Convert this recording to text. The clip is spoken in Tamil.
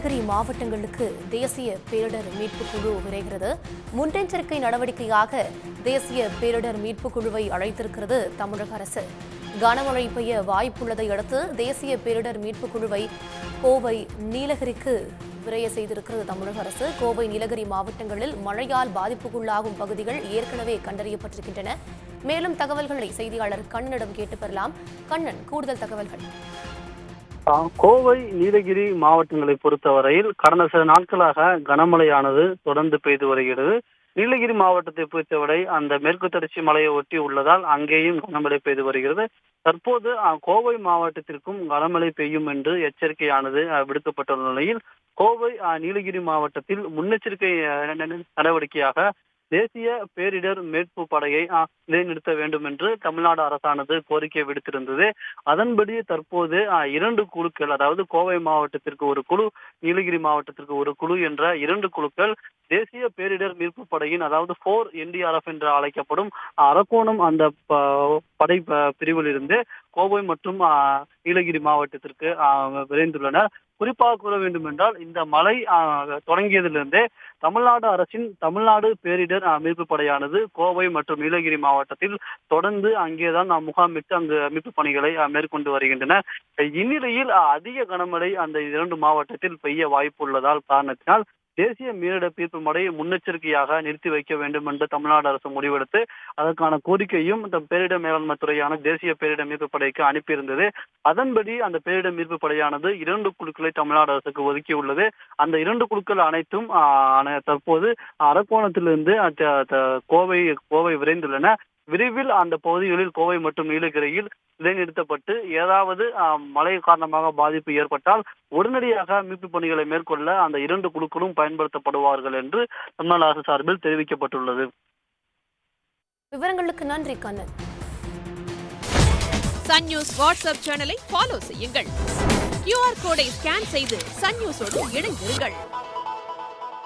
நீலகிரி மாவட்டங்களுக்கு தேசிய பேரிடர் மீட்புக் குழு விரைகிறது. முன்னெச்சரிக்கை நடவடிக்கையாக தேசிய பேரிடர் மீட்புக் குழுவை அழைத்திருக்கிறது தமிழக அரசு. கனமழை பெய்ய வாய்ப்புள்ளதை அடுத்து தேசிய பேரிடர் மீட்புக் குழுவை கோவை நீலகிரிக்கு விரைய செய்திருக்கிறது தமிழக அரசு. கோவை நீலகிரி மாவட்டங்களில் மழையால் பாதிப்புக்குள்ளாகும் பகுதிகள் ஏற்கனவே கண்டறியப்பட்டிருக்கின்றன. மேலும் தகவல்களை செய்தியாளர் கண்ணனிடம் கேட்டு பெறலாம். கண்ணன், கூடுதல் தகவல்கள். கோவை நீலகிரி மாவட்டங்களை பொறுத்தவரையில் கடந்த சில நாட்களாக கனமழையானது தொடர்ந்து பெய்து வருகிறது. நீலகிரி மாவட்டத்தை பொறுத்தவரை அந்த மேற்கு தொடர்ச்சி மலையை ஒட்டி உள்ளதால் அங்கேயும் கனமழை பெய்து வருகிறது. தற்போது கோவை மாவட்டத்திற்கும் கனமழை பெய்யும் என்று எச்சரிக்கையானது விடுக்கப்பட்டுள்ள நிலையில் கோவை நீலகிரி மாவட்டத்தில் முன்னெச்சரிக்கை நடவடிக்கையாக தேசிய பேரிடர் மீட்பு படையை நிலைநிறுத்த வேண்டும் என்று தமிழ்நாடு அரசானது கோரிக்கை விடுத்திருந்தது. அதன்படி தற்போது 2 குழுக்கள், அதாவது கோவை மாவட்டத்திற்கு ஒரு குழு, நீலகிரி மாவட்டத்திற்கு ஒரு குழு என்ற 2 குழுக்கள் தேசிய பேரிடர் மீட்பு படையின், அதாவது 4 NDRF என்று அழைக்கப்படும் அரக்கோணம் அந்த படை பிரிவில் இருந்து கோவை மற்றும் நீலகிரி மாவட்டத்திற்கு விரைந்துள்ளனர். குறிப்பாக கூற வேண்டும் என்றால், இந்த மழை தொடங்கியதிலிருந்தே தமிழ்நாடு அரசின் தமிழ்நாடு பேரிடர் மீட்பு படையானது கோவை மற்றும் நீலகிரி மாவட்டத்தில் தொடர்ந்து அங்கேதான் முகாமிட்டு அங்கு மீட்பு பணிகளை மேற்கொண்டு வருகின்றன. இந்நிலையில் அதிக கனமழை அந்த 2 மாவட்டத்தில் பெய்ய வாய்ப்பு உள்ளதால் காரணத்தினால் தேசிய பேரிடர் மீட்பு படை முன்னெச்சரிக்கையாக நிறுத்தி வைக்க வேண்டும் என்று தமிழ்நாடு அரசு முடிவெடுத்து அதற்கான கோரிக்கையும் பேரிடர் மேலாண்மை துறையான தேசிய பேரிடர் மீட்பு படைக்கு அனுப்பியிருந்தது. அதன்படி அந்த பேரிடர் மீட்பு படையானது 2 குழுக்களை தமிழ்நாடு அரசுக்கு ஒதுக்கியுள்ளது. அந்த 2 குழுக்கள் அனைத்தும் தற்போது அரக்கோணத்திலிருந்து கோவை விரைந்துள்ளன. விரைவில் அந்த பகுதிகளில் கோவை மற்றும் நீலகிரியில் இடைநிறுத்தப்பட்டு ஏதாவது மழை காரணமாக பாதிப்பு ஏற்பட்டால் உடனடியாக மீட்பு பணிகளை மேற்கொள்ள அந்த 2 குழுக்களும் பயன்படுத்தப்படுவார்கள் என்று தமிழ்நாடு அரசு சார்பில் தெரிவிக்கப்பட்டுள்ளது. விவரங்களுக்கு நன்றி கண்ணன். சன் நியூஸ் வாட்ஸ்அப் சேனலை ஃபாலோ செய்யுங்கள். QR கோடை ஸ்கேன் செய்து சன் நியூஸோடு இணைந்திருங்கள்.